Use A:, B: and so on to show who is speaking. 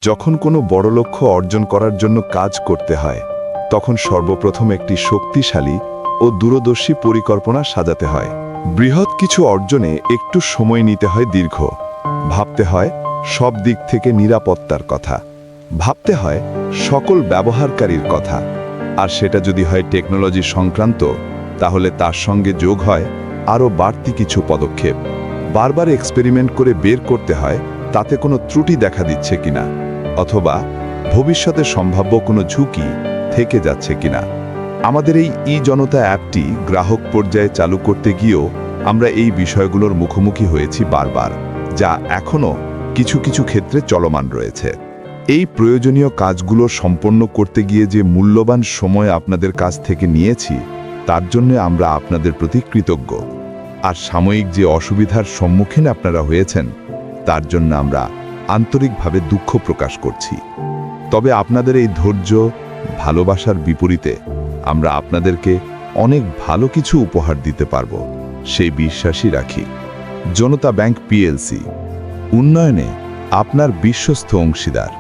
A: যখন কোনো বড় লক্ষ্য অর্জন করার জন্য কাজ করতে হয় তখন সর্বপ্রথম একটি শক্তিশালী ও দূরদর্শী পরিকল্পনা সাজাতে হয়। বৃহৎ কিছু অর্জনে একটু সময় নিতে হয় দীর্ঘ। ভাবতে হয় সব দিক থেকে নিরাপত্তার কথা, ভাবতে হয় সকল ব্যবহারকারীর কথা, আর সেটা যদি হয় টেকনোলজি সংক্রান্ত তাহলে তার সঙ্গে যোগ হয় আরও বাড়তি কিছু পদক্ষেপ। বারবার এক্সপেরিমেন্ট করে বের করতে হয় তাতে কোনো ত্রুটি দেখা দিচ্ছে কিনা, অথবা ভবিষ্যতে সম্ভাব্য কোনো ঝুঁকি থেকে যাচ্ছে কিনা। আমাদের এই জনতা অ্যাপটি গ্রাহক পর্যায়ে চালু করতে গিয়েও আমরা এই বিষয়গুলোর মুখোমুখি হয়েছি বারবার, যা এখনও কিছু কিছু ক্ষেত্রে চলমান রয়েছে। এই প্রয়োজনীয় কাজগুলো সম্পন্ন করতে গিয়ে যে মূল্যবান সময় আপনাদের কাছ থেকে নিয়েছি তার জন্য আমরা আপনাদের প্রতি কৃতজ্ঞ। আর সাময়িক যে অসুবিধার সম্মুখীন আপনারা হয়েছেন তার জন্য আমরা আন্তরিকভাবে দুঃখ প্রকাশ করছি। তবে আপনাদের এই ধৈর্য, ভালোবাসার বিপরীতে আমরা আপনাদেরকে অনেক ভালো কিছু উপহার দিতে পারব, সেই বিশ্বাসই রাখি। জনতা ব্যাংক পিএলসি, উন্নয়নে আপনার বিশ্বস্ত অংশীদার।